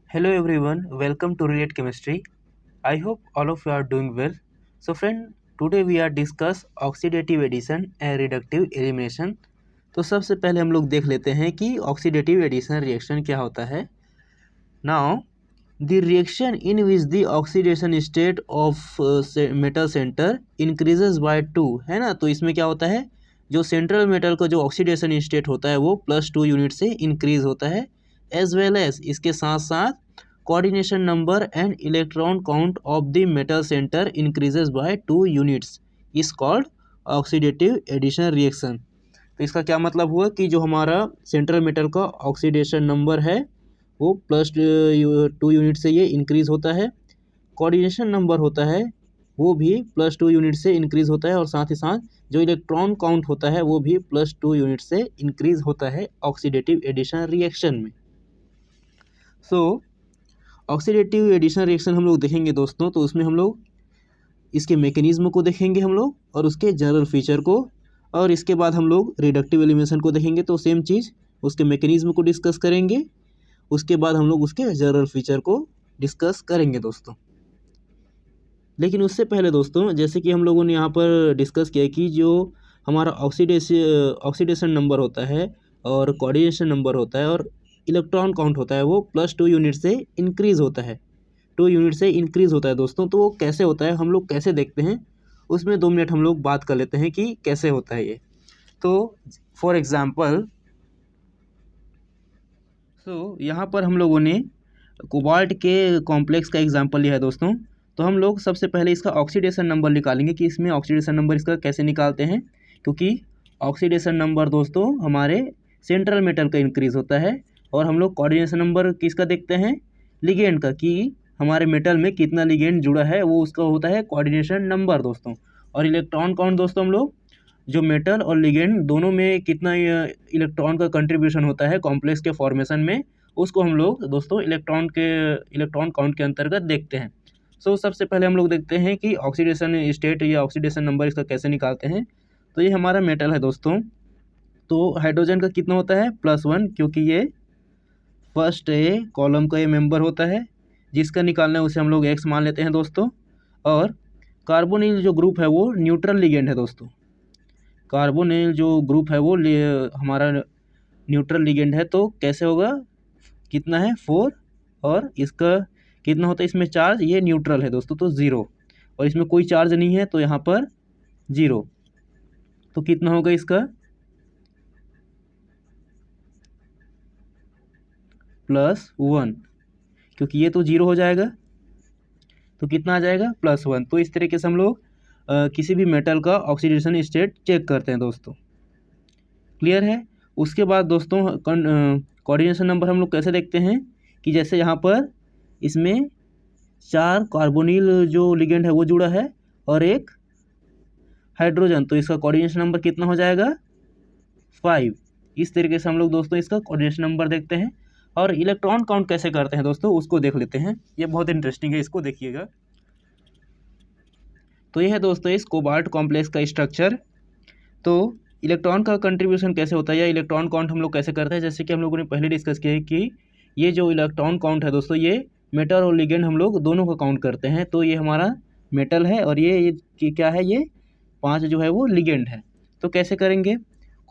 Hello everyone, welcome to Relate Chemistry. I hope all of you are doing well. So friend, today we are discuss oxidative addition and reductive elimination. तो सबसे पहले हम लोग देख लेते हैं कि ऑक्सीडेटिव एडिशन रिएक्शन क्या होता है. Now the reaction in which the oxidation state of metal centre increases by 2 है ना. तो इसमें क्या होता है, जो सेंट्रल मेटल का जो ऑक्सीडेशन स्टेट होता है वो +2 यूनिट से इंक्रीज होता है. एज वेल एज इसके साथ साथ coordination number and electron count of the metal centre increases by 2 units is called oxidative addition reaction. तो इसका क्या मतलब हुआ कि जो हमारा सेंट्रल मेटल का ऑक्सीडेशन नंबर है वो +2 यूनिट से ये इंक्रीज़ होता है. कोऑर्डिनेशन नंबर होता है वो भी +2 यूनिट से इंक्रीज़ होता है और साथ ही साथ जो इलेक्ट्रॉन काउंट होता है वो भी +2 यूनिट से इंक्रीज़ होता है ऑक्सीडेटिव एडिशन रिएक्शन में. सो ऑक्सीडेटिव एडिशन रिएक्शन हम लोग देखेंगे दोस्तों, तो उसमें हम लोग इसके मैकेनिज्म को देखेंगे हम लोग और उसके जनरल फीचर को, और इसके बाद हम लोग रिडक्टिव एलिमिनेशन को देखेंगे. तो सेम चीज़, उसके मैकेनिज्म को डिस्कस करेंगे, उसके बाद हम लोग उसके जनरल फीचर को डिस्कस करेंगे दोस्तों. लेकिन उससे पहले दोस्तों, जैसे कि हम लोगों ने यहाँ पर डिस्कस किया कि जो हमारा ऑक्सीडेशन नंबर होता है और कोऑर्डिनेशन नंबर होता है और इलेक्ट्रॉन काउंट होता है वो +2 यूनिट से इंक्रीज़ होता है, 2 यूनिट से इंक्रीज़ होता है दोस्तों. तो वो कैसे होता है, हम लोग कैसे देखते हैं, उसमें 2 मिनट हम लोग बात कर लेते हैं कि कैसे होता है ये. तो फॉर एग्ज़ाम्पल, यहाँ पर हम लोगों ने कोबाल्ट के कॉम्प्लेक्स का एग्जांपल लिया है दोस्तों. तो हम लोग सबसे पहले इसका ऑक्सीडेशन नंबर निकालेंगे कि इसमें ऑक्सीडेशन नंबर इसका कैसे निकालते हैं, क्योंकि ऑक्सीडेशन नंबर दोस्तों हमारे सेंट्रल मेटल का इंक्रीज़ होता है और हम लोग कोऑर्डिनेशन नंबर किसका देखते हैं, लिगेंड का, कि हमारे मेटल में कितना लिगेंड जुड़ा है वो उसका होता है कोऑर्डिनेशन नंबर दोस्तों. और इलेक्ट्रॉन काउंट दोस्तों, हम लोग जो मेटल और लिगेंड दोनों में कितना इलेक्ट्रॉन का कंट्रीब्यूशन होता है कॉम्प्लेक्स के फॉर्मेशन में, उसको हम लोग दोस्तों इलेक्ट्रॉन काउंट के अंतर्गत देखते हैं. सबसे पहले हम लोग देखते हैं कि ऑक्सीडेशन स्टेट या ऑक्सीडेशन नंबर इसका कैसे निकालते हैं. तो ये हमारा मेटल है दोस्तों, तो हाइड्रोजन का कितना होता है +1, क्योंकि ये फर्स्ट ए कॉलम का ये मेंबर होता है, जिसका निकालना है उसे हम लोग X मान लेते हैं दोस्तों. और कार्बोनिल जो ग्रुप है वो न्यूट्रल लिगेंड है दोस्तों. कार्बोनिल जो ग्रुप है वो हमारा न्यूट्रल लिगेंड है. तो कैसे होगा, कितना है 4, और इसका कितना होता है इसमें चार्ज, ये न्यूट्रल है दोस्तों तो 0, और इसमें कोई चार्ज नहीं है तो यहाँ पर 0. तो कितना होगा इसका +1, क्योंकि ये तो 0 हो जाएगा, तो कितना आ जाएगा +1. तो इस तरीके से हम लोग किसी भी मेटल का ऑक्सीडेशन स्टेट चेक करते हैं दोस्तों. क्लियर है. उसके बाद दोस्तों कोऑर्डिनेशन नंबर हम लोग कैसे देखते हैं, कि जैसे यहाँ पर इसमें 4 कार्बोनिल जो लिगेंड है वो जुड़ा है और एक हाइड्रोजन, तो इसका कोऑर्डिनेशन नंबर कितना हो जाएगा 5. इस तरीके से हम लोग दोस्तों इसका कोऑर्डिनेशन नंबर देखते हैं. और इलेक्ट्रॉन काउंट कैसे करते हैं दोस्तों, उसको देख लेते हैं. ये बहुत इंटरेस्टिंग है, इसको देखिएगा. तो ये है दोस्तों इस कोबाल्ट कॉम्प्लेक्स का स्ट्रक्चर. तो इलेक्ट्रॉन का कंट्रीब्यूशन कैसे होता है या इलेक्ट्रॉन काउंट हम लोग कैसे करते हैं, जैसे कि हम लोगों ने पहले डिस्कस किया है कि ये जो इलेक्ट्रॉन काउंट है दोस्तों, ये मेटल और लिगेंड हम लोग दोनों का काउंट करते हैं. तो ये हमारा मेटल है और ये क्या है, ये 5 जो है वो लिगेंड है. तो कैसे करेंगे,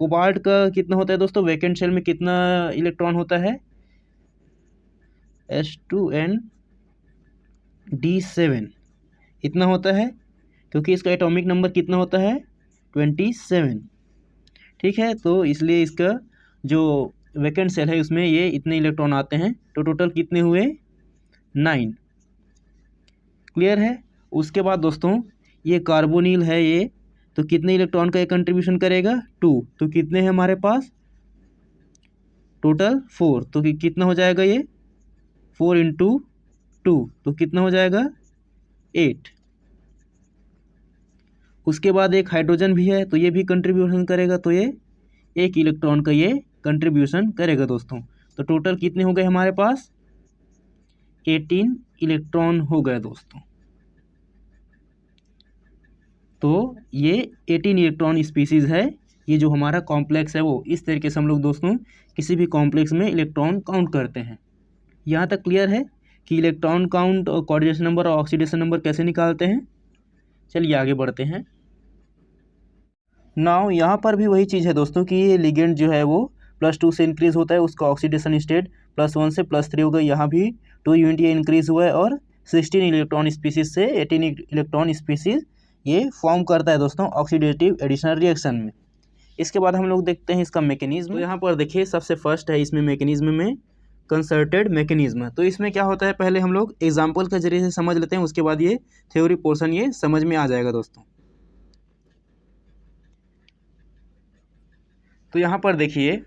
कोबाल्ट का कितना होता है दोस्तों, वैकेंट शेल में कितना इलेक्ट्रॉन होता है, S2N-D7 इतना होता है, क्योंकि इसका एटॉमिक नंबर कितना होता है 27. ठीक है, तो इसलिए इसका जो वैकेंट सेल है उसमें ये इतने इलेक्ट्रॉन आते हैं. तो टोटल कितने हुए 9. क्लियर है. उसके बाद दोस्तों ये कार्बोनिल है ये, तो कितने इलेक्ट्रॉन का ये कंट्रीब्यूशन करेगा 2. तो कितने हैं हमारे पास टोटल 4. तो कितना हो जाएगा ये 4 × 2, तो कितना हो जाएगा 8. उसके बाद एक हाइड्रोजन भी है, तो ये भी कंट्रीब्यूशन करेगा, तो ये 1 इलेक्ट्रॉन का ये कंट्रीब्यूशन करेगा दोस्तों. तो टोटल कितने हो गए हमारे पास 18 इलेक्ट्रॉन हो गए दोस्तों. तो ये 18 इलेक्ट्रॉन स्पीसीज़ है, ये जो हमारा कॉम्प्लेक्स है वो. इस तरीके से हम लोग दोस्तों किसी भी कॉम्प्लेक्स में इलेक्ट्रॉन काउंट करते हैं. यहाँ तक क्लियर है कि इलेक्ट्रॉन काउंट और कोऑर्डिनेशन नंबर और ऑक्सीडेशन नंबर कैसे निकालते हैं। चलिए आगे बढ़ते हैं। नाउ यहाँ पर भी वही चीज़ है दोस्तों कि ये लिगेंड जो है वो +2 से इंक्रीज़ होता है, उसका ऑक्सीडेशन स्टेट +1 से +3 हो गया। यहाँ भी 2 यूनिट ये इंक्रीज़ हुआ है और 16 इलेक्ट्रॉन स्पीसीज से 18 इलेक्ट्रॉन स्पीसीज ये फॉर्म करता है दोस्तों ऑक्सीडेटिव एडिशन रिएक्शन में। इसके बाद हम लोग देखते हैं इसका मैकेनिज्म। तो यहाँ पर देखिए सबसे फर्स्ट है इसमें मैकेनिज्म में कंसर्टेड मैकेनिज्म। तो इसमें क्या होता है पहले हम लोग एग्जाम्पल के जरिए से समझ लेते हैं, उसके बाद ये थ्योरी पोर्शन ये समझ में आ जाएगा दोस्तों। तो यहाँ पर देखिए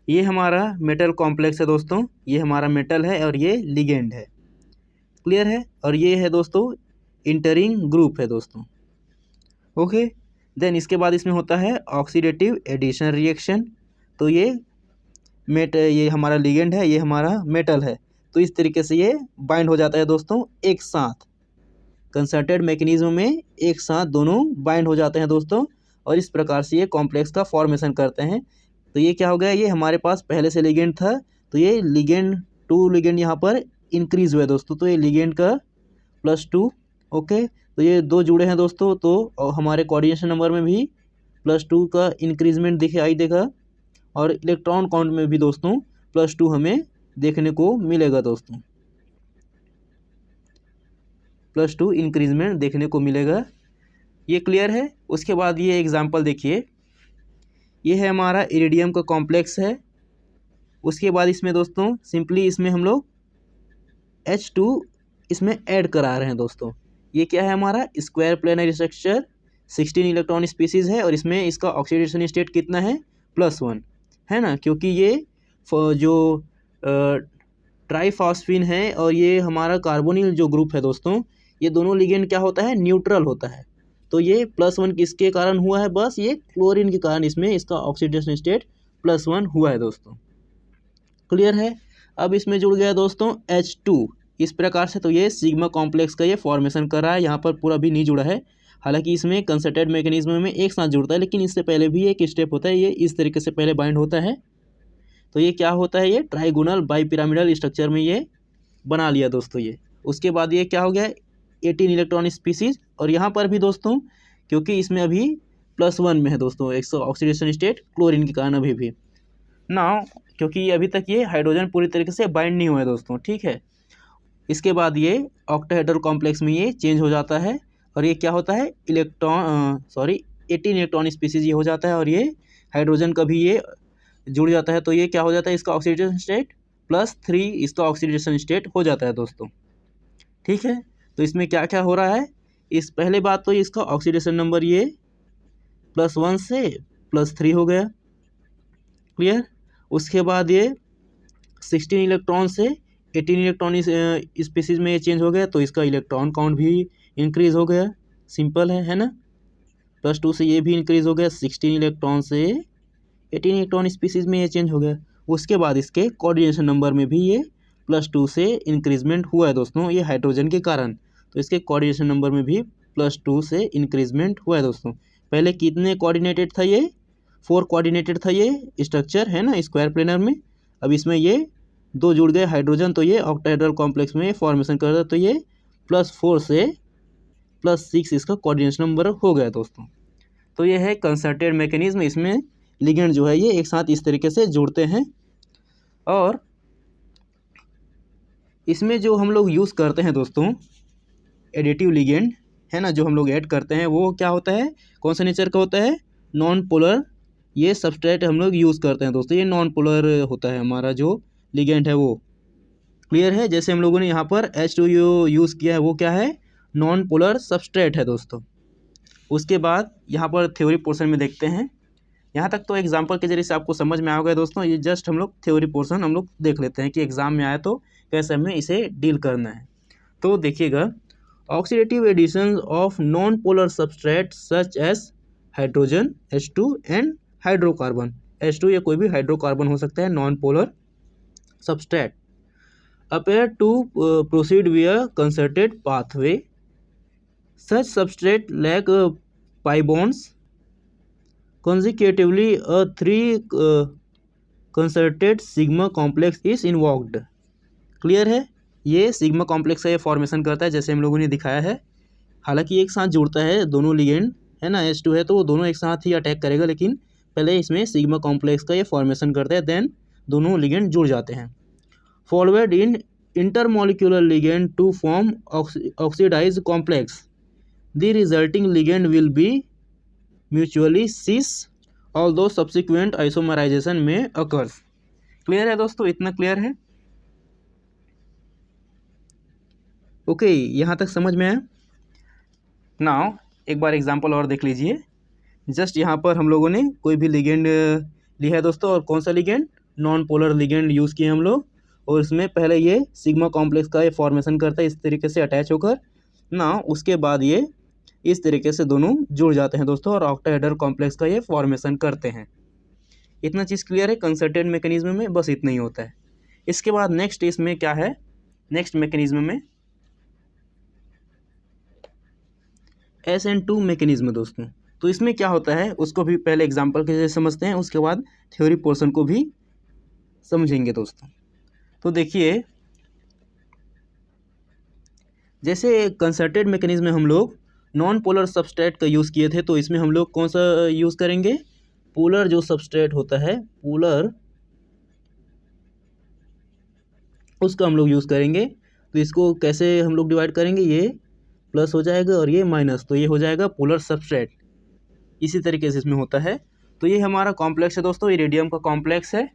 ये हमारा मेटल कॉम्प्लेक्स है दोस्तों, ये हमारा मेटल है और ये लिगेंड है, क्लियर है। और ये है दोस्तों इंटरिंग ग्रुप है दोस्तों, ओके। देन इसके बाद इसमें होता है ऑक्सीडेटिव एडिशन रिएक्शन। तो ये हमारा लिगेंड है, ये हमारा मेटल है, तो इस तरीके से ये बाइंड हो जाता है दोस्तों एक साथ। कंसर्टेड मैकेनिज्म में एक साथ दोनों बाइंड हो जाते हैं दोस्तों, और इस प्रकार से ये कॉम्प्लेक्स का फॉर्मेशन करते हैं। तो ये क्या हो गया, ये हमारे पास पहले से लिगेंड था, तो ये लिगेंड 2 लिगेंड यहाँ पर इंक्रीज हुआ है दोस्तों। तो ये लिगेंड का +2, ओके। तो ये 2 जुड़े हैं दोस्तों, तो हमारे कोऑर्डिनेशन नंबर में भी +2 का इंक्रीजमेंट देखा, और इलेक्ट्रॉन काउंट में भी दोस्तों +2 हमें देखने को मिलेगा दोस्तों, +2 इंक्रीजमेंट देखने को मिलेगा। ये क्लियर है। उसके बाद ये एग्जाम्पल देखिए, ये है हमारा इरिडियम का कॉम्प्लेक्स है। उसके बाद इसमें दोस्तों सिंपली इसमें हम लोग H2 इसमें ऐड करा रहे हैं दोस्तों। ये क्या है हमारा square plenary structure, 16 electron species है, और इसमें इसका ऑक्सीडेशन स्टेट कितना है +1 है ना, क्योंकि ये जो ट्राईफॉस्फीन है और ये हमारा कार्बोनिल जो ग्रुप है दोस्तों, ये दोनों लिगेंड क्या होता है न्यूट्रल होता है। तो ये +1 किसके कारण हुआ है, बस ये क्लोरीन के कारण इसमें इसका ऑक्सीडेशन स्टेट +1 हुआ है दोस्तों, क्लियर है। अब इसमें जुड़ गया दोस्तों H2 इस प्रकार से। तो ये सिग्मा कॉम्प्लेक्स का ये फॉर्मेशन कर रहा है, यहाँ पर पूरा भी नहीं जुड़ा है, हालांकि इसमें कंसर्टेड मैकेनिज्म में एक साथ जुड़ता है, लेकिन इससे पहले भी एक स्टेप होता है, ये इस तरीके से पहले बाइंड होता है। तो ये क्या होता है, ये ट्राइगोनल बाईपिरामिडल स्ट्रक्चर में ये बना लिया दोस्तों ये। उसके बाद ये क्या हो गया 18 इलेक्ट्रॉन स्पीसीज, और यहाँ पर भी दोस्तों क्योंकि इसमें अभी +1 में है दोस्तों, एक ऑक्सीडेशन स्टेट क्लोरीन के कारण अभी भी ना, क्योंकि अभी तक ये हाइड्रोजन पूरी तरीके से बाइंड नहीं हुआ है दोस्तों, ठीक है। इसके बाद ये ऑक्टाहेड्रल कॉम्प्लेक्स में ये चेंज हो जाता है, और ये क्या होता है 18 इलेक्ट्रॉन स्पीसीज ये हो जाता है, और ये हाइड्रोजन का भी ये जुड़ जाता है। तो ये क्या हो जाता है इसका ऑक्सीडेशन स्टेट +3 इसका ऑक्सीडेशन स्टेट हो जाता है दोस्तों, ठीक है। तो इसमें क्या क्या हो रहा है, इस पहले बात तो इसका ऑक्सीडेशन नंबर ये +1 से +3 हो गया, क्लियर। उसके बाद ये 16 इलेक्ट्रॉन से 18 इलेक्ट्रॉन स्पीसीज में ये चेंज हो गया, तो इसका इलेक्ट्रॉन काउंट भी इंक्रीज हो गया, सिंपल है ना। +2 से ये भी इंक्रीज हो गया, 16 इलेक्ट्रॉन से 18 इलेक्ट्रॉन स्पीसीज में ये चेंज हो गया। उसके बाद इसके कोऑर्डिनेशन नंबर में भी ये +2 से इंक्रीजमेंट हुआ है दोस्तों, ये हाइड्रोजन के कारण। तो इसके कोऑर्डिनेशन नंबर में भी +2 से इंक्रीजमेंट हुआ है दोस्तों। पहले कितने कोऑर्डिनेटेड था ये 4 कोऑर्डिनेटेड था ये स्ट्रक्चर है ना स्क्वायर प्लेनर में, अब इसमें ये 2 जुड़ गए हाइड्रोजन, तो ये ऑक्टाहेड्रल कॉम्प्लेक्स में फॉर्मेशन कर रहा है। तो ये +4 से +6 इसका कोऑर्डिनेशन नंबर हो गया दोस्तों। तो ये है कंसर्टेड मैकेनिज्म, इसमें लिगेंड जो है ये एक साथ इस तरीके से जुड़ते हैं। और इसमें जो हम लोग यूज़ करते हैं दोस्तों एडिटिव लिगेंड है ना, जो हम लोग ऐड करते हैं वो क्या होता है, कौन सा नेचर का होता है, नॉन पोलर ये सबस्ट्रेट हम लोग यूज़ करते हैं दोस्तों। ये नॉन पोलर होता है हमारा जो लिगेंड है वो, क्लियर है। जैसे हम लोगों ने यहाँ पर H2O यूज़ किया है, वो क्या है नॉन पोलर सबस्ट्रेट है दोस्तों। उसके बाद यहाँ पर थ्योरी पोर्शन में देखते हैं, यहाँ तक तो एग्जाम्पल के जरिए से आपको समझ में आ गया दोस्तों। ये जस्ट हम लोग थ्योरी पोर्शन हम लोग देख लेते हैं कि एग्जाम में आया तो कैसे हमें इसे डील करना है। तो देखिएगा, oxidative addition of non polar substrate such as hydrogen H2 and hydrocarbon H2, ये कोई भी हाइड्रोकार्बन हो सकता है non polar substrate, appear to proceed via concerted pathway. Such substrate lack pi bonds. Consecutively, a 3 concerted sigma complex is invoked. Clear है। ये sigma complex का ये फॉर्मेशन करता है जैसे हम लोगों ने दिखाया है। हालांकि एक साथ जुड़ता है दोनों लिगेंड, है ना, H2 है तो वो दोनों एक साथ ही अटैक करेगा, लेकिन पहले इसमें सिग्मा कॉम्प्लेक्स का ये फॉर्मेशन करता है, देन दोनों लिगेंड जुड़ जाते हैं। Forward in intermolecular ligand to form oxidise complex, the resulting ligand will be mutually cis although subsequent isomerisation में अकर्स। क्लियर है दोस्तों, इतना क्लियर है? ओके, यहाँ तक समझ में आया। नाउ एक बार एग्जांपल और देख लीजिए। जस्ट यहाँ पर हम लोगों ने कोई भी लिगेंड लिया है दोस्तों, और कौन सा ligand, non polar ligand use किए हम लोग, और इसमें पहले ये सिग्मा कॉम्प्लेक्स का ये फॉर्मेशन करता है इस तरीके से अटैच होकर ना, उसके बाद ये इस तरीके से दोनों जुड़ जाते हैं दोस्तों और ऑक्टाहेड्रल कॉम्प्लेक्स का ये फॉर्मेशन करते हैं। इतना चीज़ क्लियर है कंसर्टेड मैकेनिज्म में, बस इतना ही होता है। इसके बाद नेक्स्ट इसमें क्या है, नेक्स्ट मैकेनिज्म में SN2 मैकेनिज्म दोस्तों। तो इसमें क्या होता है उसको भी पहले एग्जांपल के जैसे समझते हैं, उसके बाद थ्योरी पोर्शन को भी समझेंगे दोस्तों। तो देखिए, जैसे कंसर्टेड मैकेनिज्म में हम लोग नॉन पोलर सबस्ट्रेट का यूज़ किए थे, तो इसमें हम लोग कौन सा यूज़ करेंगे, पोलर जो सबस्ट्रेट होता है पोलर, उसका हम लोग यूज़ करेंगे। तो इसको कैसे हम लोग डिवाइड करेंगे, ये प्लस हो जाएगा और ये माइनस, तो ये हो जाएगा पोलर सबस्ट्रेट। इसी तरीके से इसमें होता है। तो ये हमारा कॉम्प्लेक्स है दोस्तों, इरिडियम का कॉम्प्लेक्स है,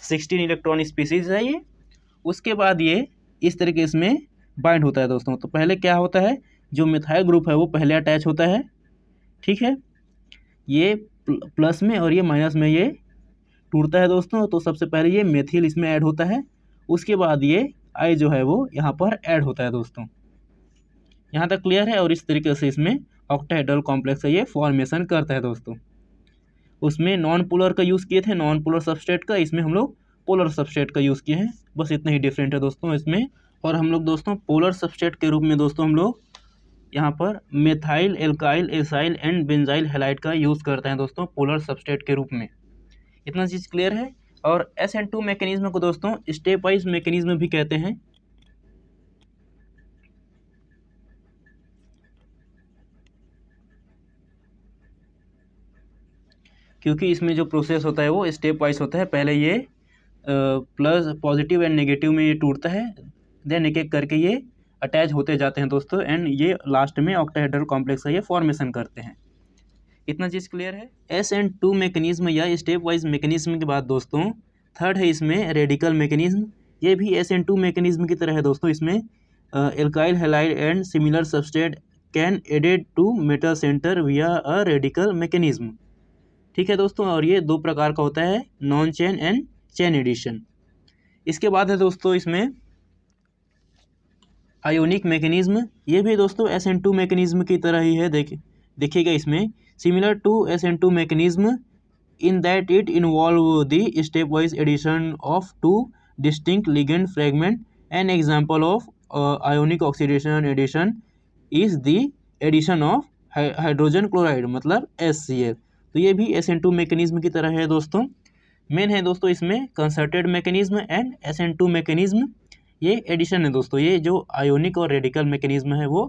16 इलेक्ट्रॉन स्पीसीज है ये। उसके बाद ये इस तरीके इसमें बाइंड होता है दोस्तों। तो पहले क्या होता है, जो मिथाइल ग्रुप है वो पहले अटैच होता है, ठीक है, ये प्लस में और ये माइनस में ये टूटता है दोस्तों। तो सबसे पहले ये मेथिल इसमें ऐड होता है, उसके बाद ये आई जो है वो यहाँ पर ऐड होता है दोस्तों। यहाँ तक क्लियर है। और इस तरीके से इसमें ऑक्टाहेड्रल कॉम्प्लेक्स का ये फॉर्मेशन करता है दोस्तों। उसमें नॉन पोलर का यूज़ किए थे, नॉन पोलर सबस्ट्रेट का, इसमें हम लोग पोलर सबस्ट्रेट का यूज़ किए हैं, बस इतना ही डिफरेंट है दोस्तों इसमें। और हम लोग दोस्तों पोलर सबस्ट्रेट के रूप में दोस्तों हम लोग यहाँ पर methyl alkyl acyl and benzyl halide का यूज़ करते हैं दोस्तों पोलर सबस्ट्रेट के रूप में। इतना चीज़ क्लियर है। और SN2 मैकेनिज्म को दोस्तों स्टेप वाइज मैकेनिज्म भी कहते हैं, क्योंकि इसमें जो प्रोसेस होता है वो स्टेप वाइज होता है। पहले ये प्लस पॉजिटिव एंड नेगेटिव में ये टूटता है, देन एक एक करके ये अटैच होते जाते हैं दोस्तों, एंड ये लास्ट में ऑक्टाहेड्रल कॉम्प्लेक्स का ये फॉर्मेशन करते हैं। इतना चीज़ क्लियर है। SN2 मैकेनिज्म या स्टेप वाइज मैकेनिज्म के बाद दोस्तों थर्ड है इसमें रेडिकल मैकेनिज्म। ये भी SN2 मैकेनिज्म की तरह है दोस्तों। इसमें alkyl halide and similar substrate can added to metal centre via a radical mechanism, ठीक है दोस्तों। और ये दो प्रकार का होता है, non chain and chain addition. इसके बाद है दोस्तों इसमें आयोनिक मैकेनिज्म। ये भी दोस्तों SN2 मैकेनिज्म की तरह ही है। देखिएगा इसमें similar to SN2 mechanism in that it involve the stepwise addition of two distinct ligand fragment. An example of ionic oxidation addition is the addition of hydrogen chloride मतलब HCl। तो ये भी SN2 mechanism की तरह है दोस्तों। Main है दोस्तों इसमें concerted mechanism and SN2 mechanism, ये एडिशन है दोस्तों। ये जो आयोनिक और रेडिकल मैकेनिज्म है वो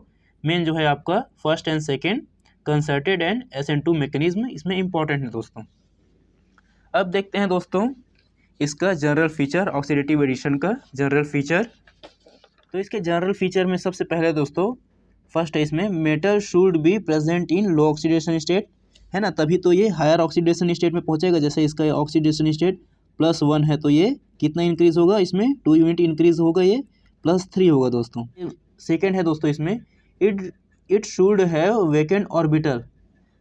मेन जो है आपका first and second concerted and SN2 mechanism इसमें इंपॉर्टेंट है दोस्तों। अब देखते हैं दोस्तों इसका जनरल फीचर, ऑक्सीडेटिव एडिशन का जनरल फीचर। तो इसके जनरल फीचर में सबसे पहले दोस्तों फर्स्ट है इसमें metal should be present in low oxidation state, है ना, तभी तो ये हायर ऑक्सीडेशन स्टेट में पहुंचेगा। जैसे इसका ऑक्सीडेशन स्टेट +1 है तो ये कितना इंक्रीज होगा, इसमें 2 यूनिट इंक्रीज होगा, ये +3 होगा दोस्तों। सेकेंड है दोस्तों इसमें it should have vacant orbital.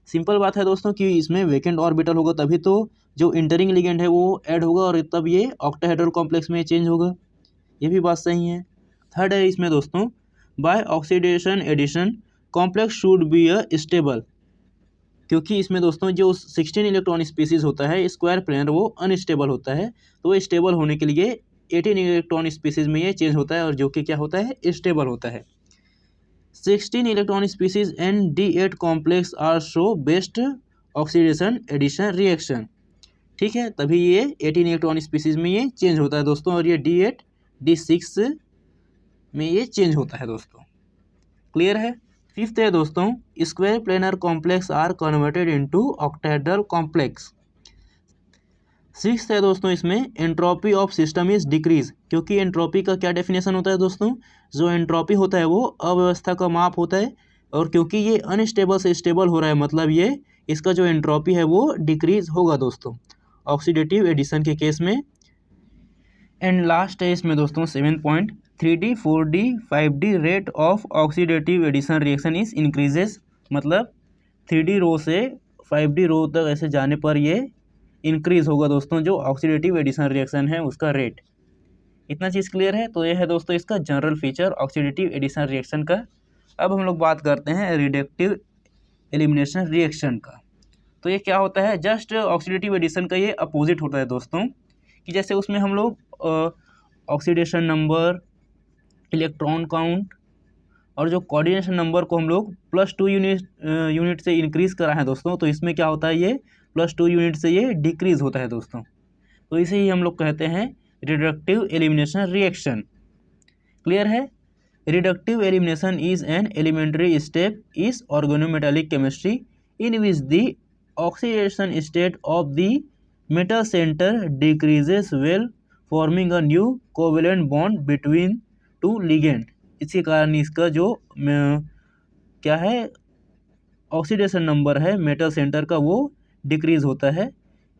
Simple बात है दोस्तों कि इसमें वेकेंट ऑर्बिटल होगा तभी तो जो इंटरिंग लिगेंड है वो ऐड होगा और तब ये ऑक्टाहेड्रल कॉम्प्लेक्स में चेंज होगा, ये भी बात सही है। थर्ड है इसमें दोस्तों by oxidation addition complex should be a stable, क्योंकि इसमें दोस्तों जो 16 इलेक्ट्रॉन स्पीसीज होता है स्क्वायर प्लेनर वो अनस्टेबल होता है, तो वो स्टेबल होने के लिए 18 इलेक्ट्रॉन स्पीसीज में ये चेंज होता है और जो कि क्या होता है स्टेबल होता है। 16 electron species and D8 complex are show best oxidation addition reaction, ठीक है, तभी ये 18 इलेक्ट्रॉन स्पीसीज में ये चेंज होता है दोस्तों। और ये D8 D6 में ये चेंज होता है दोस्तों। क्लियर है। फिफ्थ है दोस्तों, square planar complex are converted into octahedral complex. Sixth है दोस्तों, इसमें entropy of system is decrease, क्योंकि एंट्रोपी का क्या डेफिनेशन होता है दोस्तों, जो एंट्रोपी होता है वो अव्यवस्था का माप होता है, और क्योंकि ये अनस्टेबल से स्टेबल हो रहा है मतलब ये इसका जो एंट्रोपी है वो डिक्रीज होगा दोस्तों ऑक्सीडेटिव एडिशन के केस में। एंड लास्ट है इसमें दोस्तों 7 point, 3D 4D 5D rate of oxidative addition reaction is increases, मतलब 3D रो से 5D रो तक ऐसे जाने पर ये इंक्रीज होगा दोस्तों जो ऑक्सीडेटिव एडिशन रिएक्शन है उसका रेट। इतना चीज़ क्लियर है। तो ये है दोस्तों इसका general feature oxidative addition reaction का। अब हम लोग बात करते हैं रिडक्टिव एलिमिनेशन रिएक्शन का। तो ये क्या होता है, जस्ट ऑक्सीडेटिव एडिशन का ये अपोजिट होता है दोस्तों, कि जैसे उसमें हम लोग ऑक्सीडेशन नंबर, इलेक्ट्रॉन काउंट और जो कोऑर्डिनेशन नंबर को हम लोग +2 यूनिट से इंक्रीज़ करा है दोस्तों, तो इसमें क्या होता है, ये +2 यूनिट से ये डिक्रीज़ होता है दोस्तों। तो इसे ही हम लोग कहते हैं रिडक्टिव एलिमिनेशन रिएक्शन। क्लियर है। Reductive elimination is an elementary step is organometallic chemistry in which the oxidation state of the metal centre decreases well forming a new covalent bond between two ligand. इसी कारण इसका जो क्या है oxidation number है metal centre का वो decrease होता है।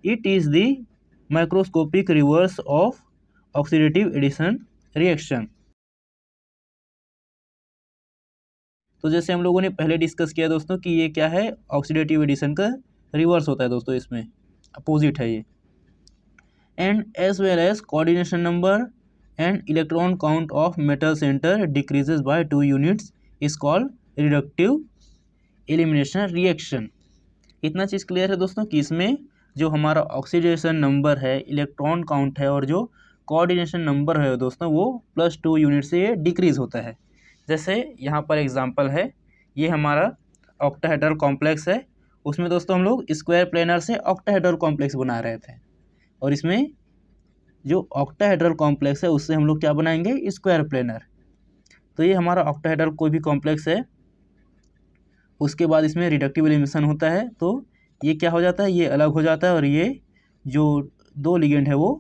It is the microscopic reverse of oxidative addition reaction. तो जैसे हम लोगों ने पहले डिस्कस किया दोस्तों कि ये क्या है, ऑक्सीडेटिव एडिशन का रिवर्स होता है दोस्तों, इसमें अपोजिट है ये। And as well as coordination number and electron count of metal centre decreases by 2 units is called reductive elimination reaction. इतना चीज़ क्लियर है दोस्तों कि इसमें जो हमारा ऑक्सीडेशन नंबर है, इलेक्ट्रॉन काउंट है और जो कोऑर्डिनेशन नंबर है दोस्तों वो +2 यूनिट से ये डिक्रीज़ होता है। जैसे यहाँ पर एग्जांपल है, ये हमारा ऑक्टाहेड्रल कॉम्प्लेक्स है, उसमें दोस्तों हम लोग स्क्वायर प्लेनर से ऑक्टाहेड्रल कॉम्प्लेक्स बना रहे थे, और इसमें जो ऑक्टाहेड्रल कॉम्प्लेक्स है उससे हम लोग क्या बनाएंगे, स्क्वायर प्लेनर। तो ये हमारा ऑक्टाहेड्रल कोई भी कॉम्प्लेक्स है, उसके बाद इसमें रिडक्टिव एलिमिनेशन होता है, तो ये क्या हो जाता है, ये अलग हो जाता है और ये जो 2 लिगेंड है वो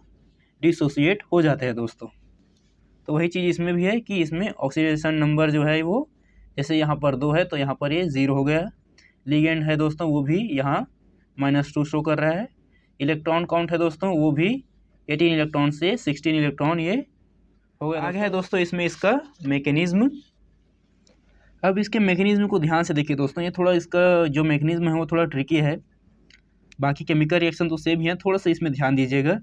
डिसोसिएट हो जाते हैं दोस्तों। तो वही चीज़ इसमें भी है कि इसमें ऑक्सीडेशन नंबर जो है वो जैसे यहाँ पर 2 है तो यहाँ पर ये 0 हो गया। लिगेंड है दोस्तों वो भी यहाँ -2 शो कर रहा है। इलेक्ट्रॉन काउंट है दोस्तों वो भी 18 इलेक्ट्रॉन से 16 इलेक्ट्रॉन ये हो गया। आगे है दोस्तों इसमें इसका मैकेनिज्म। अब इसके मैकेनिज्म को ध्यान से देखिए दोस्तों, ये थोड़ा इसका जो मैकेनिज्म है वो थोड़ा ट्रिकी है, बाकी केमिकल रिएक्शन तो सेम ही है, थोड़ा सा इसमें ध्यान दीजिएगा।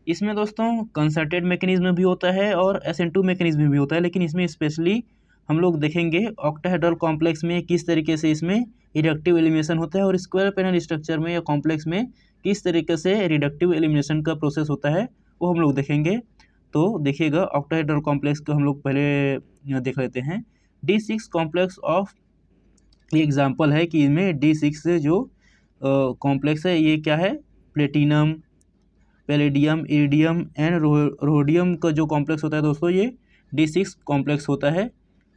इसमें दोस्तों कंसर्टेड मैकेनिज्म भी होता है और SN2 मैकेनिज्म भी होता है, लेकिन इसमें स्पेशली हम लोग देखेंगे ऑक्टाहेड्रल कॉम्प्लेक्स में किस तरीके से इसमें रिडक्टिव एलिमिनेशन होता है और स्क्वायर पैनल स्ट्रक्चर में या कॉम्प्लेक्स में किस तरीके से रिडक्टिव एलिमिनेशन का प्रोसेस होता है वो हम लोग देखेंगे। तो देखिएगा ऑक्टाहेड्रल कॉम्प्लेक्स को हम लोग पहले देख लेते हैं। D6 कॉम्प्लेक्स ऑफ ये एग्जांपल है कि इनमें D6 से जो कॉम्प्लेक्स है ये क्या है, platinum, palladium, iridium and rhodium का जो कॉम्प्लेक्स होता है दोस्तों ये D6 कॉम्प्लेक्स होता है।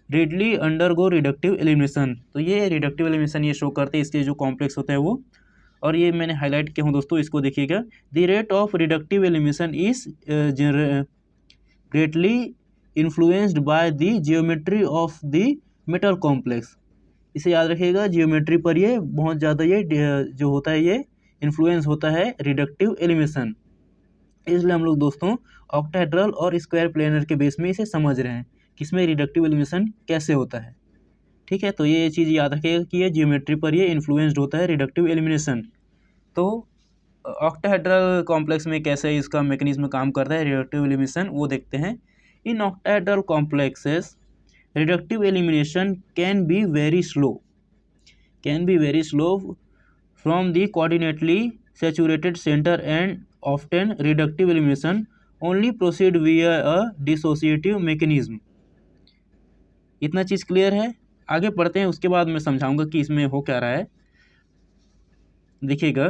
रेडली अंडरगो रिडक्टिव एलिमिनेशन, तो ये रिडक्टिव एलिमिनेशन ये शो करते हैं इसके जो कॉम्प्लेक्स होता है वो, और ये मैंने हाईलाइट किया हूँ दोस्तों, इसको देखिएगा। The rate of reductive elimination is greatly influenced by the geometry of the metal complex. इसे याद रखिएगा, जियोमेट्री पर ये बहुत ज़्यादा ये जो होता है ये इन्फ्लुएंस होता है रिडक्टिव एलिमिनेशन। इसलिए हम लोग दोस्तों ऑक्टाहेड्रल और स्क्वायर प्लेनर के बेस में इसे समझ रहे हैं कि इसमें रिडक्टिव एलिमिनेशन कैसे होता है। ठीक है, तो ये चीज़ याद रखिएगा कि ये जियोमेट्री पर ये इन्फ्लुएंस्ड होता है रिडक्टिव एलिमिनेशन। तो ऑक्टाहेड्रल कॉम्प्लेक्स में कैसे इसका मैकेनिज्म काम करता है रिडक्टिव एलिमिनेशन वो देखते हैं। In octahedral complexes reductive elimination can be very slow from the coordinately saturated center, and often reductive elimination only proceed via a dissociative mechanism। इतना चीज़ क्लियर है। आगे पढ़ते हैं, उसके बाद मैं समझाऊंगा कि इसमें हो क्या रहा है। देखिएगा,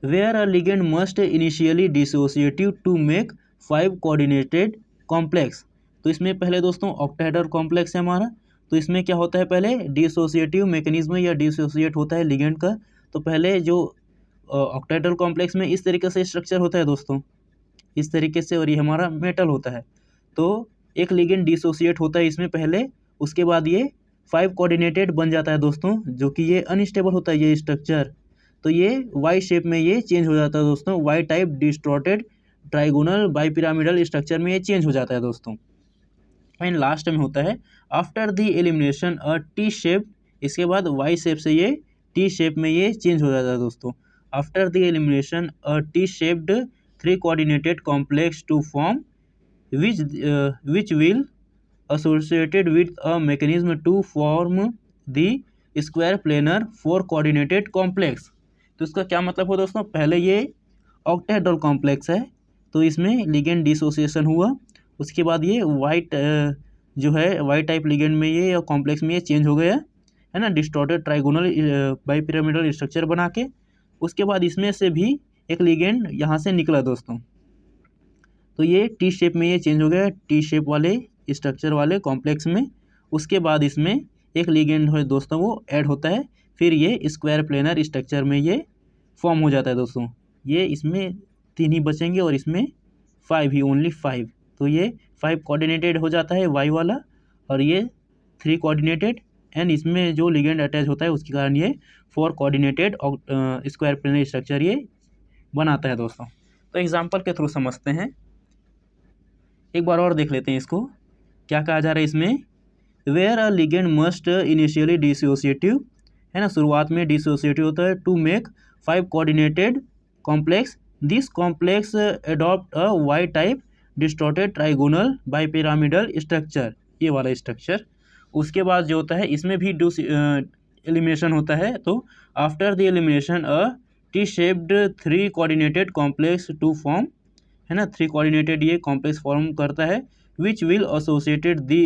where a ligand must initially dissociative to make 5 coordinated complex. तो इसमें पहले दोस्तों ऑक्टाहेड्रल कॉम्प्लेक्स है हमारा। तो इसमें क्या होता है, पहले डिसोसिएटिव मैकेनिज्म या डिसोसिएट होता है लिगेंड का। तो पहले जो ऑक्टाहेड्रल कॉम्प्लेक्स में इस तरीके से स्ट्रक्चर होता है दोस्तों, इस तरीके से, और ये हमारा मेटल होता है। तो एक लिगेंड डिसोसिएट होता है इसमें पहले, उसके बाद ये 5 कोऑर्डिनेटेड बन जाता है दोस्तों, जो कि ये अनस्टेबल होता है ये स्ट्रक्चर। तो ये वाई शेप में ये चेंज हो जाता है दोस्तों, Y type distorted trigonal bipyramidal structure में ये चेंज हो जाता है दोस्तों। एंड लास्ट में होता है after the elimination a T shape, इसके बाद वाई शेप से ये टी शेप में ये चेंज हो जाता है दोस्तों। After the elimination a T shaped 3 coordinated complex to form which will associated with a mechanism to form the square planar 4 coordinated complex। तो इसका क्या मतलब हो दोस्तों, पहले ये ऑक्टाहेड्रल कॉम्प्लेक्स है, तो इसमें लिगेंड डिसोसिएशन हुआ, उसके बाद ये वाइट जो है वाई टाइप लिगेंड में ये कॉम्प्लेक्स में ये चेंज हो गया है ना, डिस्टॉर्टेड ट्राइगोनल बाइपिरामिडल स्ट्रक्चर बना के। उसके बाद इसमें से भी एक लिगेंड यहाँ से निकला दोस्तों, तो ये टी शेप में ये चेंज हो गया, टी शेप वाले स्ट्रक्चर वाले कॉम्प्लेक्स में। उसके बाद इसमें एक लिगेंड है दोस्तों वो ऐड होता है, फिर ये स्क्वायर प्लेनर स्ट्रक्चर में ये फॉर्म हो जाता है दोस्तों। ये इसमें 3 ही बचेंगे और इसमें 5 ही, ओनली 5। तो ये 5 कोऑर्डिनेटेड हो जाता है वाई वाला, और ये 3 कोऑर्डिनेटेड, एंड इसमें जो लिगेंड अटैच होता है उसके कारण ये 4 कोऑर्डिनेटेड स्क्वायर प्लेनर स्ट्रक्चर ये बनाता है दोस्तों। तो एग्जाम्पल के थ्रू समझते हैं, एक बार और देख लेते हैं इसको क्या कहा जा रहा है इसमें। Where a ligand must initially dissociative, है ना, शुरुआत में डिसोसिएटिव होता है, to make 5 coordinated complex, this complex adopt a Y type distorted trigonal bipyramidal structure, ये वाला स्ट्रक्चर। उसके बाद जो होता है इसमें भी एलिमिनेशन होता है, तो after the elimination a T shaped 3 coordinated complex to form, है ना, 3 कोऑर्डिनेटेड ये कॉम्प्लेक्स फॉर्म करता है, which will associated the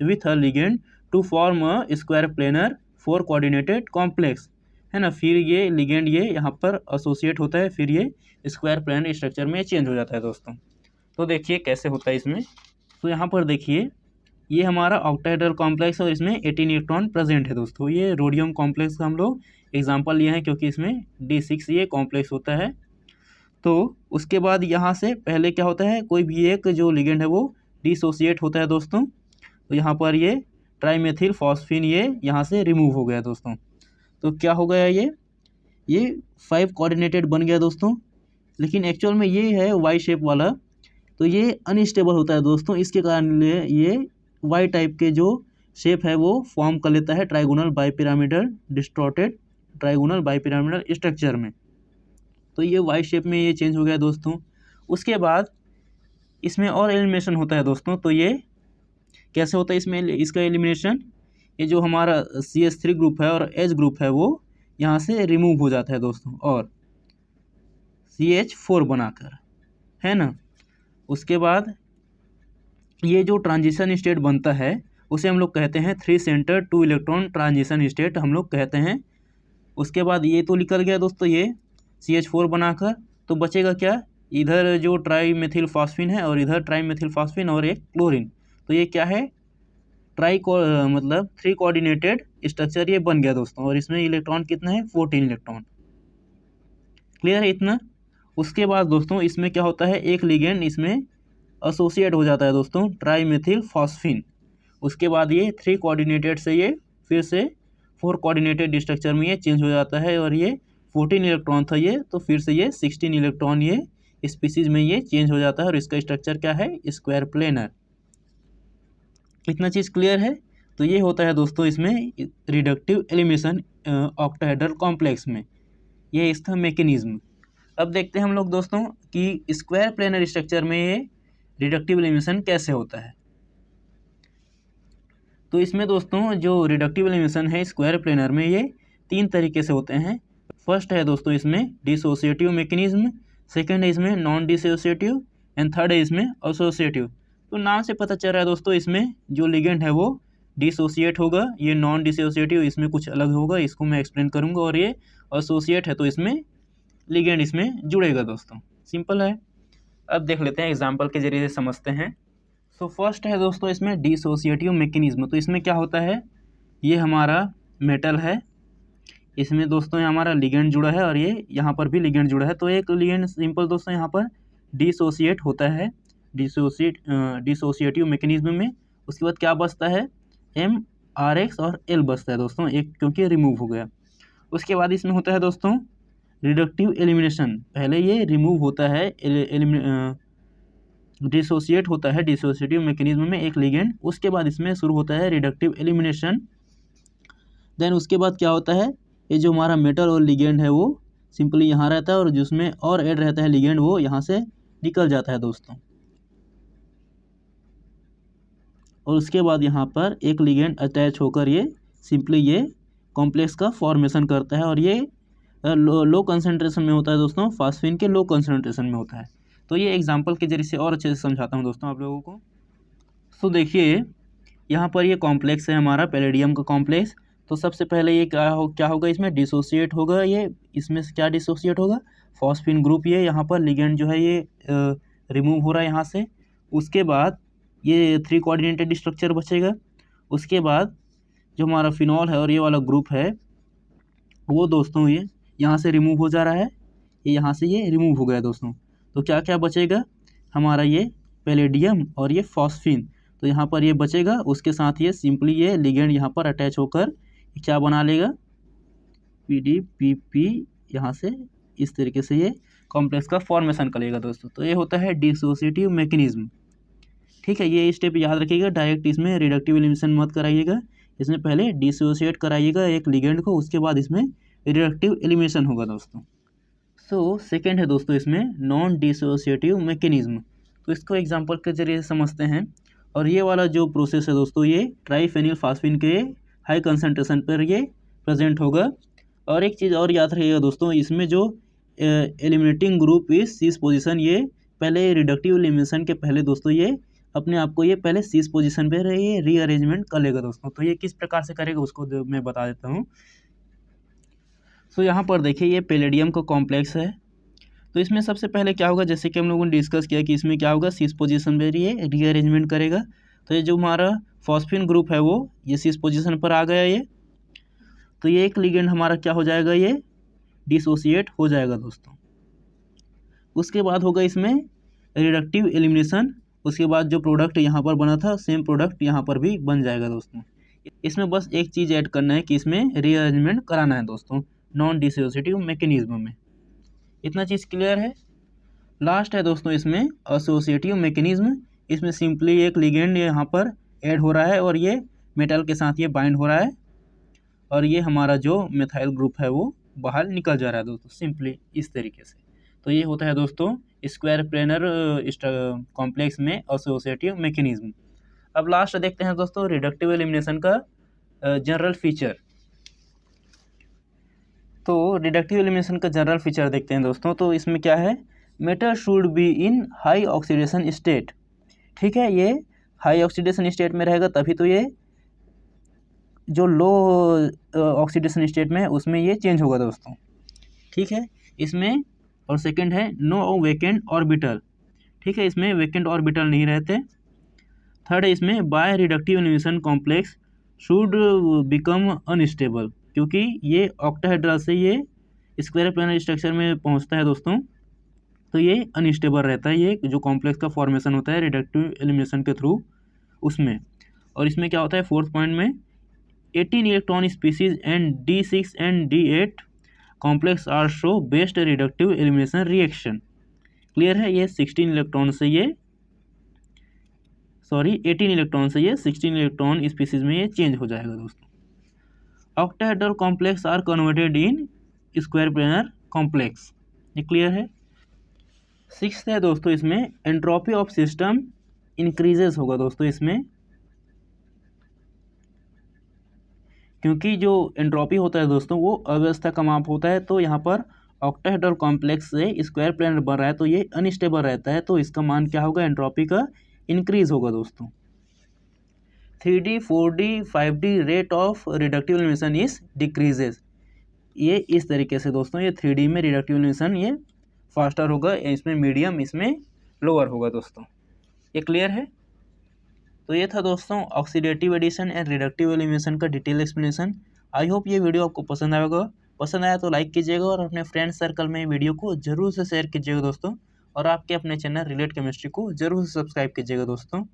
with a ligand to form a square planar 4 coordinated complex, है ना। फिर ये लिगेंड ये यहाँ पर एसोसिएट होता है, फिर ये स्क्वायर प्लेनर स्ट्रक्चर में चेंज हो जाता है दोस्तों। तो देखिए कैसे होता है इसमें। तो यहाँ पर देखिए ये हमारा ऑक्टाहेड्रल कॉम्प्लेक्स और इसमें 18 इलेक्ट्रॉन प्रेजेंट है दोस्तों। ये रोडियम कॉम्प्लेक्स का हम लोग एग्जाम्पल लिए हैं, क्योंकि इसमें D6 ये कॉम्प्लेक्स होता है। तो उसके बाद यहाँ से पहले क्या होता है, कोई भी एक जो लिगेंड है वो डिसोसिएट होता है दोस्तों। तो यहाँ पर ये ट्राईमेथिल फॉस्फीन ये यहाँ से रिमूव हो गया दोस्तों। तो क्या हो गया, ये 5 कोऑर्डिनेटेड बन गया दोस्तों, लेकिन एक्चुअल में ये है वाई शेप वाला, तो ये अनस्टेबल होता है दोस्तों। इसके कारण ये वाई टाइप के जो शेप है वो फॉर्म कर लेता है trigonal bipyramidal distorted trigonal bipyramidal structure में। तो ये वाई शेप में ये चेंज हो गया दोस्तों। उसके बाद इसमें और एलिमिनेशन होता है दोस्तों। तो ये कैसे होता है इसमें, इसका एलिमिनेशन, ये जो हमारा CH3 ग्रुप है और H ग्रुप है वो यहाँ से रिमूव हो जाता है दोस्तों, और CH4 बनाकर, है ना। उसके बाद ये जो ट्रांजिशन स्टेट बनता है उसे हम लोग कहते हैं 3 सेंटर 2 इलेक्ट्रॉन ट्रांजिशन स्टेट हम लोग कहते हैं। उसके बाद ये तो निकल गया दोस्तों ये CH4 बनाकर, तो बचेगा क्या, इधर जो ट्राईमेथिल फॉस्फीन है और इधर ट्राईमेथिल फॉस्फीन और एक क्लोरीन। तो ये क्या है, मतलब 3 कोऑर्डिनेटेड स्ट्रक्चर ये बन गया दोस्तों, और इसमें इलेक्ट्रॉन कितना है, 14 इलेक्ट्रॉन। क्लियर है इतना। उसके बाद दोस्तों इसमें क्या होता है, एक लिगेंड इसमें एसोसिएट हो जाता है दोस्तों, ट्राईमेथिल फॉस्फीन। उसके बाद ये 3 कोऑर्डिनेटेड से ये फिर से 4 कोऑर्डिनेटेड स्ट्रक्चर में ये चेंज हो जाता है, और ये 14 इलेक्ट्रॉन था ये, तो फिर से ये 16 इलेक्ट्रॉन ये स्पीसीज में ये चेंज हो जाता है, और इसका स्ट्रक्चर क्या है, स्क्वायर प्लेनर। इतना चीज़ क्लियर है। तो ये होता है दोस्तों इसमें रिडक्टिव एलिमिनेशन ऑक्टाहेड्रल कॉम्प्लेक्स में, ये इसका मैकेनिज्म। अब देखते हैं हम लोग दोस्तों कि स्क्वायर प्लेनर स्ट्रक्चर में ये रिडक्टिव एलिमिनेशन कैसे होता है। तो इसमें दोस्तों जो रिडक्टिव एलिमिनेशन है स्क्वायर प्लेनर में ये 3 तरीके से होते हैं। फर्स्ट है दोस्तों इसमें डिसोसिएटिव मैकेनिज्म, सेकंड है इसमें नॉन डिसोसिएटिव, एंड थर्ड है इसमें एसोसिएटिव। तो नाम से पता चल रहा है दोस्तों इसमें जो लिगेंड है वो डिसोसिएट होगा, ये नॉन डिसोसिएटिव इसमें कुछ अलग होगा, इसको मैं एक्सप्लेन करूंगा, और ये एसोसिएट है तो इसमें लिगेंड इसमें जुड़ेगा दोस्तों। सिंपल है। अब देख लेते हैं एग्जाम्पल के जरिए से समझते हैं। सो फर्स्ट है दोस्तों इसमें डिसोसिएटिव मैकेनिज्म। तो इसमें क्या होता है, ये हमारा मेटल है, इसमें दोस्तों ये हमारा लिगेंड जुड़ा है और ये यहाँ पर भी लिगेंड जुड़ा है। तो एक लिगेंड सिंपल दोस्तों यहाँ पर डिसोसिएट होता है डिसोसिएटिव मैकेनिज्म में। उसके बाद क्या बचता है, MRX और L बचता है दोस्तों, एक क्योंकि रिमूव हो गया। उसके बाद इसमें होता है दोस्तों रिडक्टिव एलिमिनेशन। पहले ये रिमूव होता है, डिसोसिएट होता है डिसोसिएटिव मैकेनिज्म में एक लिगेंड, उसके बाद इसमें शुरू होता है रिडक्टिव एलिमिनेशन। देन उसके बाद क्या होता है, ये जो हमारा मेटल और लिगेंड है वो सिंपली यहाँ रहता है और जिसमें और ऐड रहता है लिगेंड वो यहाँ से निकल जाता है दोस्तों। और उसके बाद यहाँ पर एक लिगेंड अटैच होकर ये सिंपली ये कॉम्प्लेक्स का फॉर्मेशन करता है और ये लो कंसनट्रेशन में होता है दोस्तों, फास्फीन के लो कंसनट्रेशन में होता है। तो ये एग्जांपल के जरिए से और अच्छे से समझाता हूँ दोस्तों आप लोगों को। तो देखिए यहाँ पर ये कॉम्प्लेक्स है हमारा पैलेडियम का कॉम्प्लेक्स। तो सबसे पहले ये क्या होगा, इसमें डिसोसिएट होगा, ये इसमें से क्या डिसोसिएट होगा, फॉस्फीन ग्रुप। ये यहाँ पर लिगेंड जो है ये रिमूव हो रहा है यहाँ से। उसके बाद ये 3 कोऑर्डिनेटेड स्ट्रक्चर बचेगा। उसके बाद जो हमारा फिनॉल है और ये वाला ग्रुप है वो दोस्तों ये यहाँ से रिमूव हो जा रहा है, ये यहाँ से ये रिमूव हो गया दोस्तों। तो क्या क्या बचेगा, हमारा ये पैलेडियम और ये फॉस्फीन। तो यहाँ पर ये बचेगा, उसके साथ ये सिंपली ये लिगेंड यहाँ पर अटैच होकर क्या बना लेगा, PDPP, यहाँ से इस तरीके से ये कॉम्प्लेक्स का फॉर्मेशन करेगा दोस्तों। तो ये होता है डिसोसिएटिव मैकेनिज्म। ठीक है, ये स्टेप याद रखिएगा, डायरेक्ट इसमें रिडक्टिव एलिमिनेशन मत कराइएगा, इसमें पहले डिसोसिएट कराइएगा एक लिगेंड को, उसके बाद इसमें रिडक्टिव एलिमिनेशन होगा दोस्तों। सो सेकेंड है दोस्तों इसमें नॉन डिसोसिएटिव मैकेनिज्म। तो इसको एग्जांपल के जरिए समझते हैं। और ये वाला जो प्रोसेस है दोस्तों ये ट्राइफेनिल फास्फीन के हाई कंसनट्रेशन पर ये प्रेजेंट होगा। और एक चीज़ और याद रखिएगा दोस्तों, इसमें जो एलिमिनेटिंग ग्रुप इस सीस पोजीशन, ये पहले रिडक्टिव एलिमिनेशन के पहले दोस्तों ये अपने आप को ये पहले सीस पोजीशन पे ये रीअरेंजमेंट कर लेगा दोस्तों। तो ये किस प्रकार से करेगा उसको मैं बता देता हूँ। सो यहाँ पर देखिए ये पैलेडियम का कॉम्प्लेक्स है। तो इसमें सबसे पहले क्या होगा, जैसे कि हम लोगों ने डिस्कस किया कि इसमें क्या होगा, सीस पोजीशन पे ये रीअरेंजमेंट करेगा। तो ये जो हमारा फॉस्फीन ग्रुप है वो ये सीस पोजीशन पर आ गया ये। तो ये एक लिगेंड हमारा क्या हो जाएगा, ये डिसोसिएट हो जाएगा दोस्तों। उसके बाद होगा इसमें रिडक्टिव एलिमिनेशन। उसके बाद जो प्रोडक्ट यहाँ पर बना था सेम प्रोडक्ट यहाँ पर भी बन जाएगा दोस्तों। इसमें बस एक चीज़ ऐड करना है कि इसमें रीअरेंजमेंट कराना है दोस्तों नॉन डिसोसिएटिव मैकेनिज्म में। इतना चीज़ क्लियर है। लास्ट है दोस्तों इसमें एसोसिएटिव मैकेनिज्म। इसमें सिंपली एक लिगेंड यहाँ पर ऐड हो रहा है और ये मेटल के साथ ये बाइंड हो रहा है और ये हमारा जो मिथाइल ग्रुप है वो बाहर निकल जा रहा है दोस्तों, सिंपली इस तरीके से। तो ये होता है दोस्तों स्क्वायर प्लेनर कॉम्प्लेक्स में एसोसिएटिव मैकेनिज्म। अब लास्ट देखते हैं दोस्तों रिडक्टिव एलिमिनेशन का जनरल फीचर। तो रिडक्टिव एलिमिनेशन का जनरल फीचर देखते हैं दोस्तों। तो इसमें क्या है, metal should be in high oxidation state. ठीक है, ये हाई ऑक्सीडेशन स्टेट में रहेगा तभी तो ये जो लो ऑक्सीडेशन स्टेट में है उसमें ये चेंज होगा दोस्तों। ठीक है, इसमें और सेकंड है नो वेकेंट ऑर्बिटल। ठीक है, इसमें वेकेंट ऑर्बिटल नहीं रहते। थर्ड है इसमें by reductive elimination complex should become unstable, क्योंकि ये ऑक्टाहेड्रल से ये स्क्वायर प्लेनर स्ट्रक्चर में पहुंचता है दोस्तों, तो ये अनस्टेबल रहता है ये जो कॉम्प्लेक्स का फॉर्मेशन होता है रिडक्टिव एलिमिनेशन के थ्रू उसमें। और इसमें क्या होता है फोर्थ पॉइंट में 18 electron species and D6 and D8 complex are show best reductive elimination reaction. Clear है, ये 18 इलेक्ट्रॉन से ये 16 इलेक्ट्रॉन स्पीसीज में ये चेंज हो जाएगा दोस्तों। Octahedral complex are converted in square planar complex. ये क्लियर है। सिक्स्थ है दोस्तों इसमें एंट्रोपी ऑफ सिस्टम इंक्रीजेस होगा दोस्तों इसमें, क्योंकि जो एंट्रोपी होता है दोस्तों वो अव्यवस्था का माप होता है। तो यहाँ पर ऑक्टाहेड्रल कॉम्प्लेक्स से स्क्वायर प्लेनर बन रहा है तो ये अनस्टेबल रहता है, तो इसका मान क्या होगा, एंट्रोपी का इंक्रीज होगा दोस्तों। 3D 4D 5D rate of reductive elimination is decreases. ये इस तरीके से दोस्तों ये 3D में रिडक्टिव एलिमिनेशन ये फास्टर होगा, इसमें मीडियम, इसमें लोअर होगा दोस्तों। ये क्लियर है। तो ये था दोस्तों oxidative addition and reductive elimination का डिटेल एक्सप्लेनेशन। आई होप ये वीडियो आपको पसंद आएगा। पसंद आया तो लाइक कीजिएगा और अपने फ्रेंड सर्कल में वीडियो को जरूर से शेयर कीजिएगा दोस्तों, और आपके अपने चैनल रिलेट केमिस्ट्री को जरूर से सब्सक्राइब कीजिएगा दोस्तों।